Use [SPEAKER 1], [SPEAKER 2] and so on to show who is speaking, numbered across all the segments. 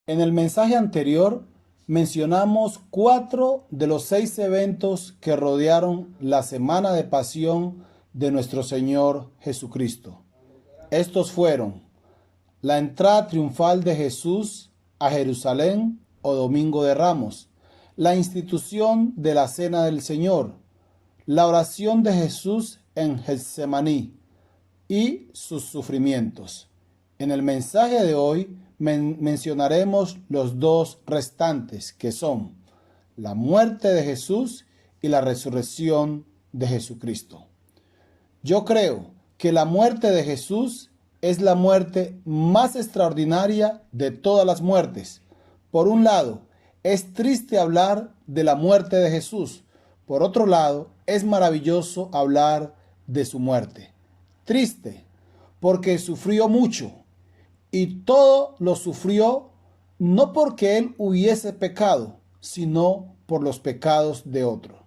[SPEAKER 1] En el mensaje anterior mencionamos 4 de los 6 eventos que rodearon la semana de pasión de nuestro Señor Jesucristo. Estos fueron la entrada triunfal de Jesús a Jerusalén o Domingo de Ramos, la institución de la Cena del Señor, la oración de Jesús en Getsemaní y sus sufrimientos. En el mensaje de hoy mencionaremos los dos restantes, que son la muerte de Jesús y la resurrección de Jesucristo. Yo creo que la muerte de Jesús es la muerte más extraordinaria de todas las muertes. Por un lado, es triste hablar de la muerte de Jesús. Por otro lado, es maravilloso hablar de su muerte. Triste, porque sufrió mucho, y todo lo sufrió no porque él hubiese pecado, sino por los pecados de otro.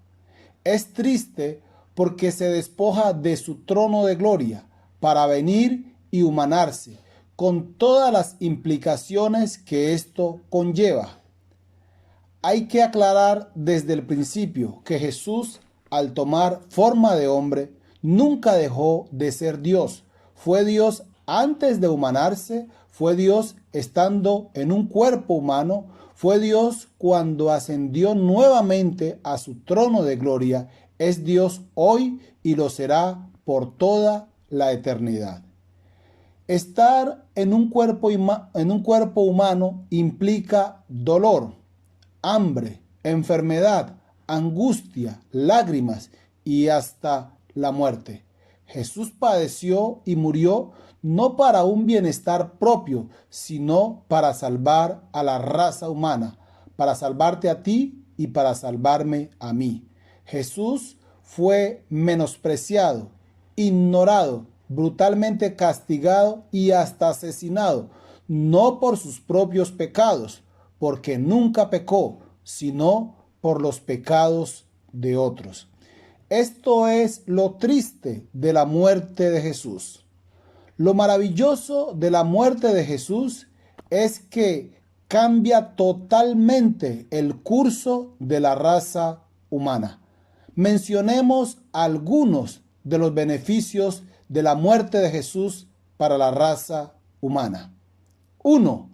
[SPEAKER 1] Es triste porque se despoja de su trono de gloria para venir y humanarse, con todas las implicaciones que esto conlleva. Hay que aclarar desde el principio que Jesús, al tomar forma de hombre, nunca dejó de ser Dios. Fue Dios antes de humanarse, fue Dios estando en un cuerpo humano, fue Dios cuando ascendió nuevamente a su trono de gloria, es Dios hoy y lo será por toda la eternidad. Estar en un cuerpo humano implica dolor, hambre, enfermedad, angustia, lágrimas y hasta la muerte. Jesús padeció y murió no para un bienestar propio, sino para salvar a la raza humana, para salvarte a ti y para salvarme a mí. Jesús fue menospreciado, ignorado, brutalmente castigado y hasta asesinado, no por sus propios pecados, porque nunca pecó, sino por los pecados de otros. Esto es lo triste de la muerte de Jesús. Lo maravilloso de la muerte de Jesús es que cambia totalmente el curso de la raza humana. Mencionemos algunos de los beneficios de la muerte de Jesús para la raza humana. 1.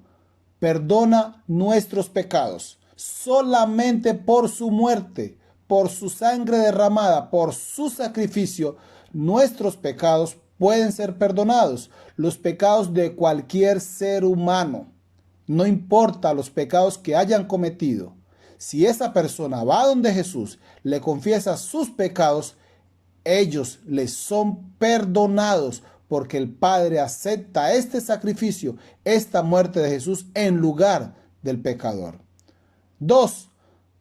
[SPEAKER 1] Perdona nuestros pecados. Solamente por su muerte, por su sangre derramada, por su sacrificio, nuestros pecados pueden ser perdonados. Los pecados de cualquier ser humano. No importa los pecados que hayan cometido. Si esa persona va donde Jesús, le confiesa sus pecados, ellos les son perdonados porque el Padre acepta este sacrificio, esta muerte de Jesús en lugar del pecador. 2.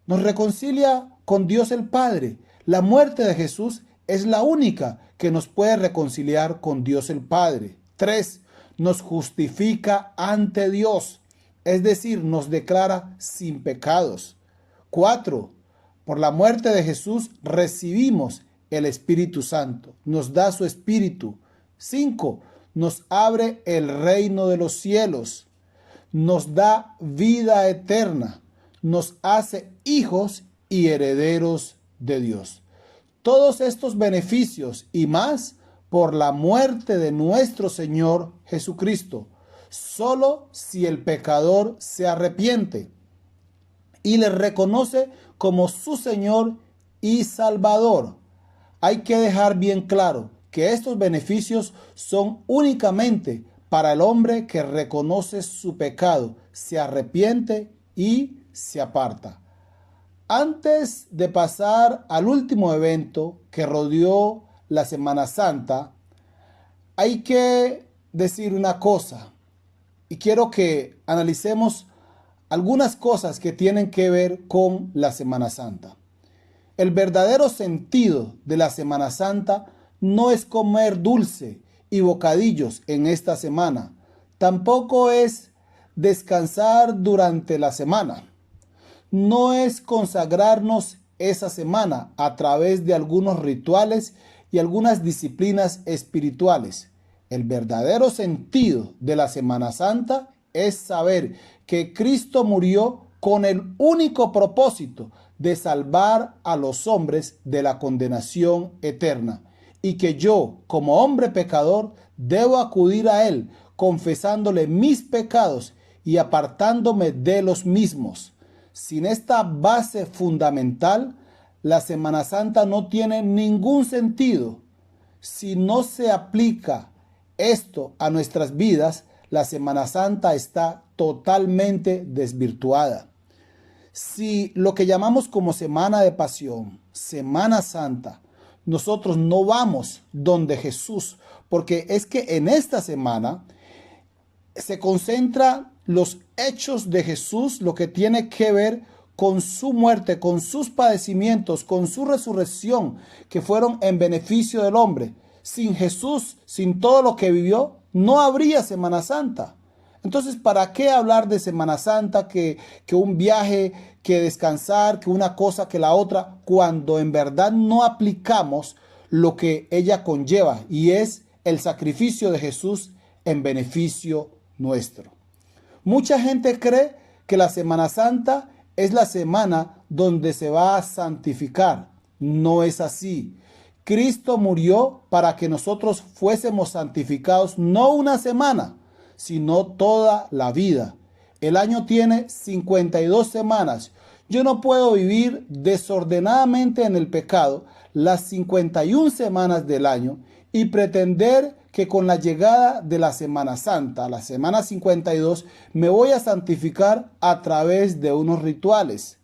[SPEAKER 1] Nos reconcilia con Dios el Padre. La muerte de Jesús es la única que nos puede reconciliar con Dios el Padre. 3. Nos justifica ante Dios, es decir, nos declara sin pecados. 4. Por la muerte de Jesús recibimos el Espíritu Santo, nos da su Espíritu. 5. Nos abre el reino de los cielos, nos da vida eterna, nos hace hijos y herederos de Dios. Todos estos beneficios y más por la muerte de nuestro Señor Jesucristo, solo si el pecador se arrepiente y le reconoce como su Señor y Salvador. Hay que dejar bien claro que estos beneficios son únicamente para el hombre que reconoce su pecado, se arrepiente y se aparta. Antes de pasar al último evento que rodeó la Semana Santa, hay que decir una cosa y quiero que analicemos algunas cosas que tienen que ver con la Semana Santa. El verdadero sentido de la Semana Santa no es comer dulce y bocadillos en esta semana. Tampoco es descansar durante la semana. No es consagrarnos esa semana a través de algunos rituales y algunas disciplinas espirituales. El verdadero sentido de la Semana Santa es saber que Cristo murió con el único propósito de salvar a los hombres de la condenación eterna, y que yo, como hombre pecador, debo acudir a Él confesándole mis pecados y apartándome de los mismos. Sin esta base fundamental, la Semana Santa no tiene ningún sentido. Si no se aplica esto a nuestras vidas, la Semana Santa está totalmente desvirtuada. Si lo que llamamos como Semana de Pasión, Semana Santa, nosotros no vamos donde Jesús, porque es que en esta semana se concentra los hechos de Jesús, lo que tiene que ver con su muerte, con sus padecimientos, con su resurrección, que fueron en beneficio del hombre. Sin Jesús, sin todo lo que vivió, no habría Semana Santa. Entonces, ¿para qué hablar de Semana Santa, que un viaje, que descansar, que una cosa, que la otra, cuando en verdad no aplicamos lo que ella conlleva, y es el sacrificio de Jesús en beneficio nuestro? Mucha gente cree que la Semana Santa es la semana donde se va a santificar. No es así. Cristo murió para que nosotros fuésemos santificados no una semana, sino toda la vida. El año tiene 52 semanas. Yo no puedo vivir desordenadamente en el pecado las 51 semanas del año y pretender que con la llegada de la Semana Santa, la semana 52, me voy a santificar a través de unos rituales.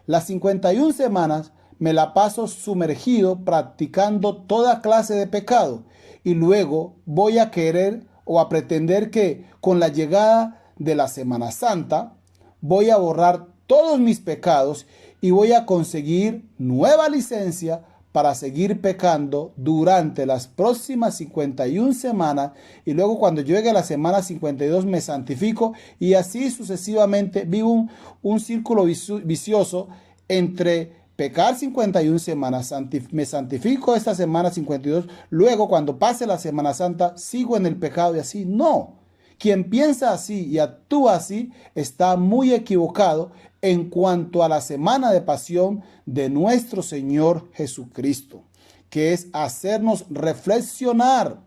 [SPEAKER 1] Las 51 semanas me la paso sumergido practicando toda clase de pecado, y luego voy a querer o a pretender que con la llegada de la Semana Santa voy a borrar todos mis pecados y voy a conseguir nueva licencia para seguir pecando durante las próximas 51 semanas, y luego cuando llegue la semana 52 me santifico, y así sucesivamente vivo un círculo vicioso entre pecar 51 semanas, me santifico esta semana 52, luego cuando pase la Semana Santa sigo en el pecado, y así no. Quien piensa así y actúa así está muy equivocado en cuanto a la semana de pasión de nuestro Señor Jesucristo, que es hacernos reflexionar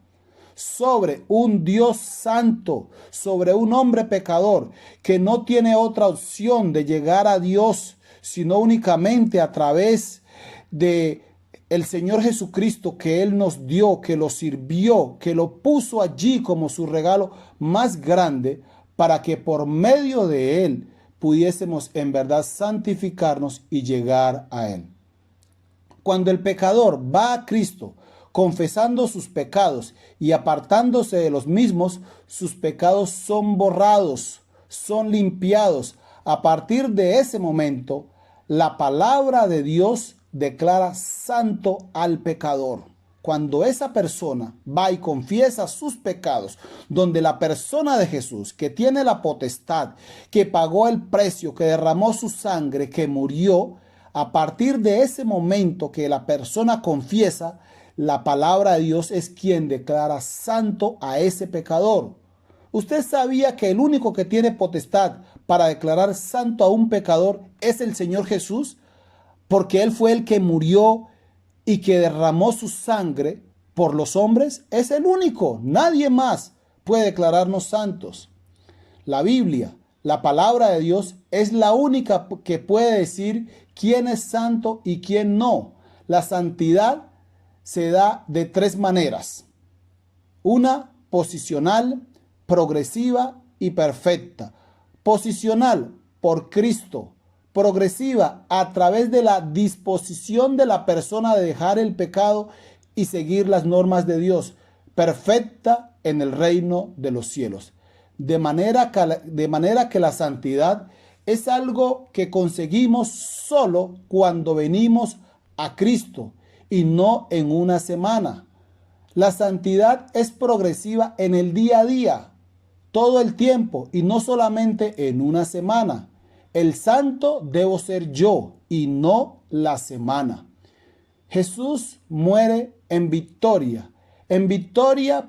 [SPEAKER 1] sobre un Dios santo, sobre un hombre pecador que no tiene otra opción de llegar a Dios sino únicamente a través de el Señor Jesucristo, que Él nos dio, que lo sirvió, que lo puso allí como su regalo más grande, para que por medio de Él pudiésemos en verdad santificarnos y llegar a Él. Cuando el pecador va a Cristo confesando sus pecados y apartándose de los mismos, sus pecados son borrados, son limpiados. A partir de ese momento, la palabra de Dios declara santo al pecador. Cuando esa persona va y confiesa sus pecados, donde la persona de Jesús, que tiene la potestad, que pagó el precio, que derramó su sangre, que murió, a partir de ese momento que la persona confiesa, la palabra de Dios es quien declara santo a ese pecador. ¿Usted sabía que el único que tiene potestad para declarar santo a un pecador es el Señor Jesús? Porque Él fue el que murió y que derramó su sangre por los hombres. Es el único. Nadie más puede declararnos santos. La Biblia, la palabra de Dios, es la única que puede decir quién es santo y quién no. La santidad se da de tres maneras. Una, posicional, progresiva y perfecta. Posicional, por Cristo. Progresiva, a través de la disposición de la persona de dejar el pecado y seguir las normas de Dios. Perfecta en el reino de los cielos. De manera que la santidad es algo que conseguimos solo cuando venimos a Cristo y no en una semana. La santidad es progresiva en el día a día, todo el tiempo, y no solamente en una semana. El santo debo ser yo y no la semana. Jesús muere en victoria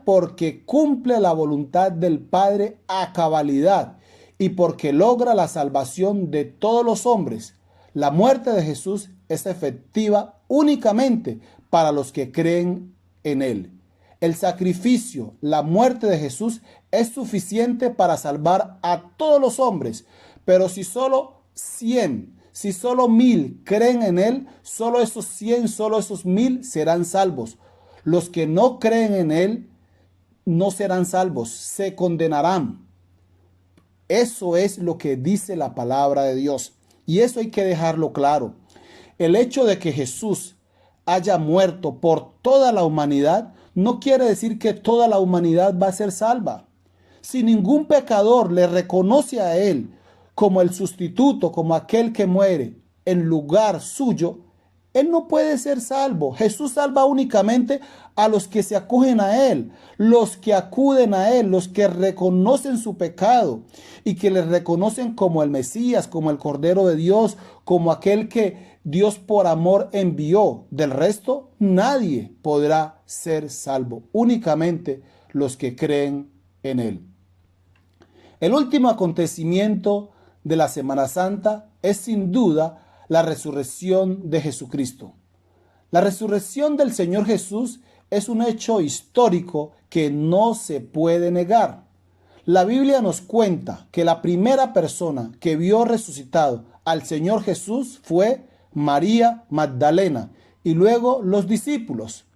[SPEAKER 1] porque cumple la voluntad del Padre a cabalidad, y porque logra la salvación de todos los hombres. La muerte de Jesús es efectiva únicamente para los que creen en Él. El sacrificio, la muerte de Jesús es suficiente para salvar a todos los hombres, pero si solo 100, si solo 1000 creen en Él, solo esos 100, solo esos 1000 serán salvos. Los que no creen en Él no serán salvos, se condenarán. Eso es lo que dice la palabra de Dios. Y eso hay que dejarlo claro. El hecho de que Jesús haya muerto por toda la humanidad no quiere decir que toda la humanidad va a ser salva. Si ningún pecador le reconoce a Él como el sustituto, como aquel que muere en lugar suyo, Él no puede ser salvo. Jesús salva únicamente a los que se acogen a Él, los que acuden a Él, los que reconocen su pecado y que le reconocen como el Mesías, como el Cordero de Dios, como aquel que Dios por amor envió. Del resto, nadie podrá ser salvo, únicamente los que creen en Él. El último acontecimiento de la Semana Santa es sin duda la resurrección de Jesucristo. La resurrección del Señor Jesús es un hecho histórico que no se puede negar. La Biblia nos cuenta que la primera persona que vio resucitado al Señor Jesús fue María Magdalena y luego los discípulos.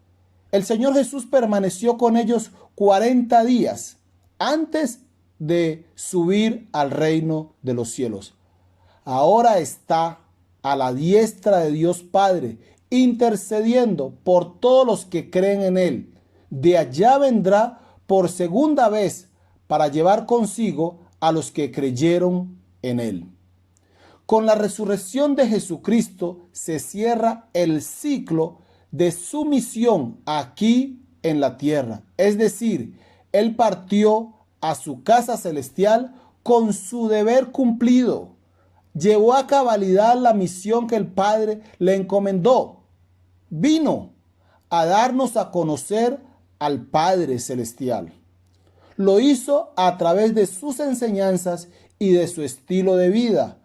[SPEAKER 1] El Señor Jesús permaneció con ellos 40 días antes de subir al reino de los cielos. Ahora está a la diestra de Dios Padre, intercediendo por todos los que creen en Él. De allá vendrá por segunda vez para llevar consigo a los que creyeron en Él. Con la resurrección de Jesucristo se cierra el ciclo de su misión aquí en la tierra. Es decir, Él partió a su casa celestial con su deber cumplido. Llevó a cabalidad la misión que el Padre le encomendó. Vino a darnos a conocer al Padre Celestial. Lo hizo a través de sus enseñanzas y de su estilo de vida.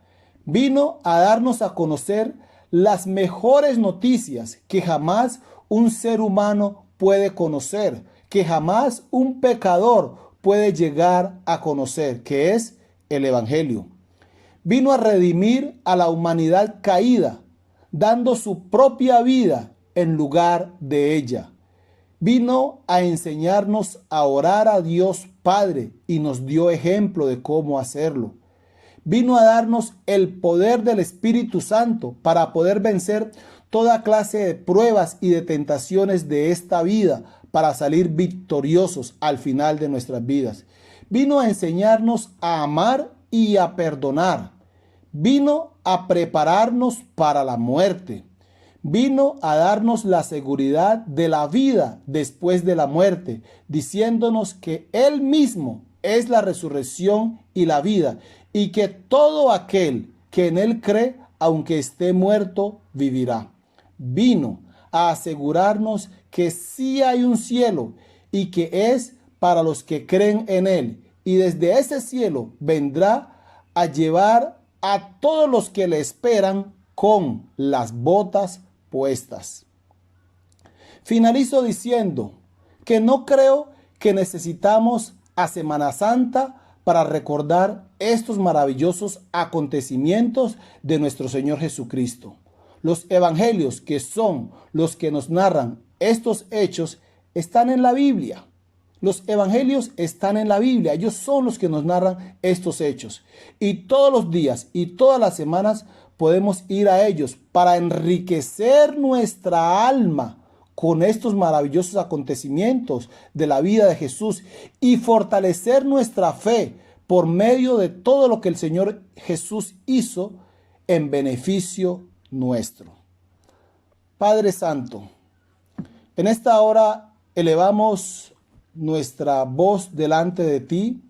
[SPEAKER 1] Vino a darnos a conocer las mejores noticias que jamás un ser humano puede conocer, que jamás un pecador puede llegar a conocer, que es el Evangelio. Vino a redimir a la humanidad caída, dando su propia vida en lugar de ella. Vino a enseñarnos a orar a Dios Padre y nos dio ejemplo de cómo hacerlo. Vino a darnos el poder del Espíritu Santo para poder vencer toda clase de pruebas y de tentaciones de esta vida, para salir victoriosos al final de nuestras vidas. Vino a enseñarnos a amar y a perdonar. Vino a prepararnos para la muerte. Vino a darnos la seguridad de la vida después de la muerte, diciéndonos que Él mismo es la resurrección y la vida, y que todo aquel que en Él cree, aunque esté muerto, vivirá. Vino a asegurarnos que sí hay un cielo y que es para los que creen en Él. Y desde ese cielo vendrá a llevar a todos los que le esperan con las botas puestas. Finalizo diciendo que no creo que necesitamos a Semana Santa para recordar estos maravillosos acontecimientos de nuestro Señor Jesucristo. Los evangelios, que son los que nos narran estos hechos, están en la Biblia. Los evangelios están en la Biblia. Ellos son los que nos narran estos hechos. Y todos los días y todas las semanas podemos ir a ellos para enriquecer nuestra alma con estos maravillosos acontecimientos de la vida de Jesús y fortalecer nuestra fe por medio de todo lo que el Señor Jesús hizo en beneficio nuestro. Padre Santo, en esta hora elevamos nuestra voz delante de ti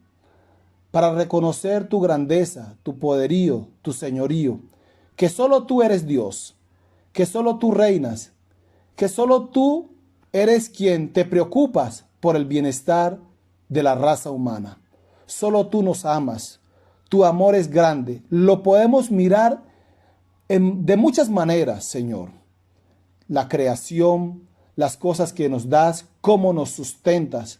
[SPEAKER 1] para reconocer tu grandeza, tu poderío, tu señorío, que solo tú eres Dios, que solo tú reinas, que solo tú eres quien te preocupas por el bienestar de la raza humana. Solo tú nos amas. Tu amor es grande. Lo podemos mirar de muchas maneras, Señor. La creación, las cosas que nos das, cómo nos sustentas.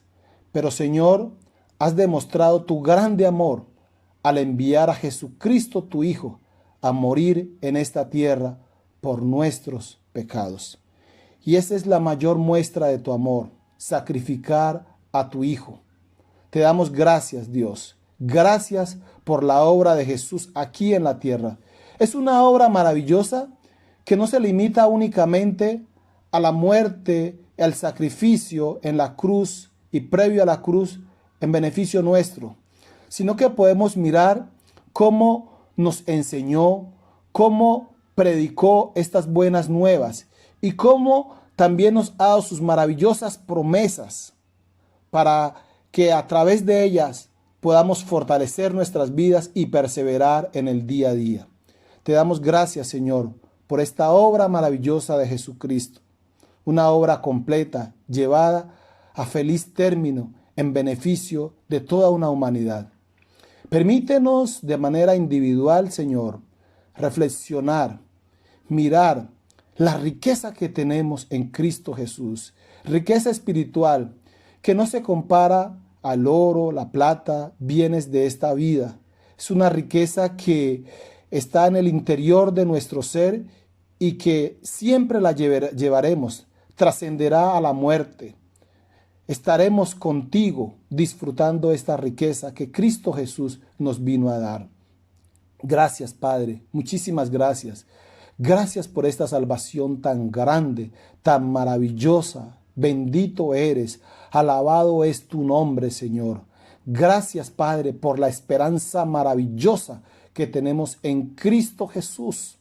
[SPEAKER 1] Pero, Señor, has demostrado tu grande amor al enviar a Jesucristo, tu Hijo, a morir en esta tierra por nuestros pecados. Y esa es la mayor muestra de tu amor, sacrificar a tu Hijo. Te damos gracias, Dios. Gracias por la obra de Jesús aquí en la tierra. Es una obra maravillosa que no se limita únicamente a la muerte, al sacrificio en la cruz y previo a la cruz en beneficio nuestro, sino que podemos mirar cómo nos enseñó, cómo predicó estas buenas nuevas y cómo también nos ha dado sus maravillosas promesas para que a través de ellas podamos fortalecer nuestras vidas y perseverar en el día a día. Te damos gracias, Señor, por esta obra maravillosa de Jesucristo, una obra completa, llevada a feliz término en beneficio de toda una humanidad. Permítenos de manera individual, Señor, reflexionar, mirar la riqueza que tenemos en Cristo Jesús, riqueza espiritual que no se compara al oro, la plata, bienes de esta vida. Es una riqueza que está en el interior de nuestro ser y que siempre la llevaremos, trascenderá a la muerte. Estaremos contigo disfrutando esta riqueza que Cristo Jesús nos vino a dar. Gracias, Padre, muchísimas gracias. Gracias por esta salvación tan grande, tan maravillosa. Bendito eres, alabado es tu nombre, Señor. Gracias, Padre, por la esperanza maravillosa que tenemos en Cristo Jesús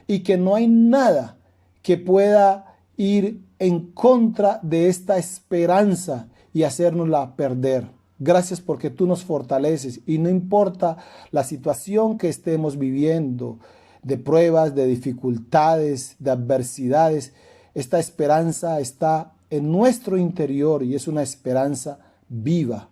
[SPEAKER 1] y que no hay nada que pueda ir en contra de esta esperanza y hacérnosla perder. Gracias porque tú nos fortaleces y no importa la situación que estemos viviendo, de pruebas, de dificultades, de adversidades, esta esperanza está en nuestro interior y es una esperanza viva.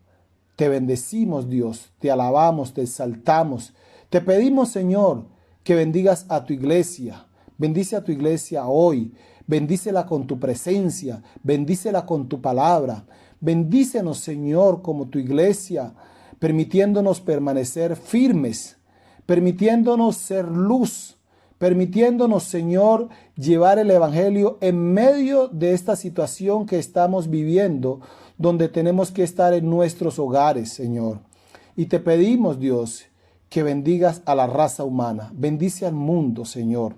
[SPEAKER 1] Te bendecimos, Dios, te alabamos, te exaltamos. Te pedimos, Señor, que bendigas a tu iglesia. Bendice a tu iglesia hoy. Bendícela con tu presencia. Bendícela con tu palabra. Bendícenos, Señor, como tu iglesia, permitiéndonos permanecer firmes, permitiéndonos ser luz, permitiéndonos, Señor, llevar el evangelio en medio de esta situación que estamos viviendo, donde tenemos que estar en nuestros hogares, Señor. Y te pedimos, Dios, que bendigas a la raza humana. Bendice al mundo, Señor.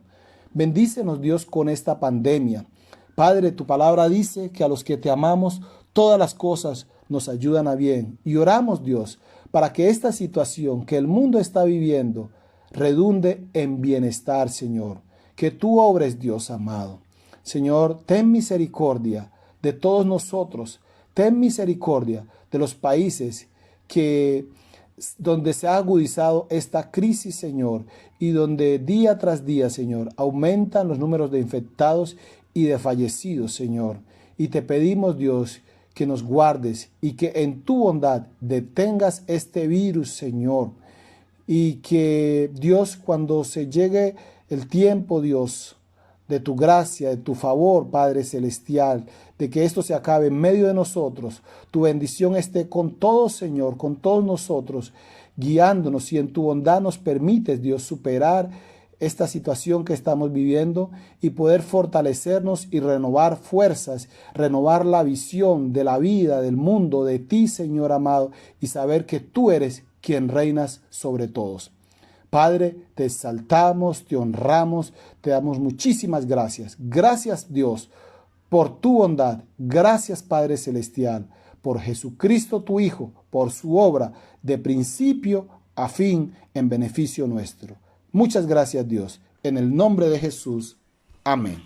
[SPEAKER 1] Bendícenos, Dios, con esta pandemia. Padre, tu palabra dice que a los que te amamos, todas las cosas nos ayudan a bien. Y oramos, Dios, para que esta situación que el mundo está viviendo redunde en bienestar, Señor. Que tú obres, Dios amado. Señor, ten misericordia de todos nosotros. Ten misericordia de los países donde se ha agudizado esta crisis, Señor, y donde día tras día, Señor, aumentan los números de infectados y de fallecidos, Señor. Y te pedimos, Dios, que nos guardes y que en tu bondad detengas este virus, Señor. Y que, Dios, cuando se llegue el tiempo, Dios, de tu gracia, de tu favor, Padre Celestial, de que esto se acabe en medio de nosotros, tu bendición esté con todos, Señor, con todos nosotros, guiándonos, y en tu bondad nos permites, Dios, superar esta situación que estamos viviendo y poder fortalecernos y renovar fuerzas, renovar la visión de la vida, del mundo, de ti, Señor amado, y saber que tú eres quien reinas sobre todos. Padre, te exaltamos, te honramos, te damos muchísimas gracias. Gracias, Dios, por tu bondad. Gracias, Padre Celestial, por Jesucristo tu Hijo, por su obra de principio a fin en beneficio nuestro. Muchas gracias, Dios. En el nombre de Jesús. Amén.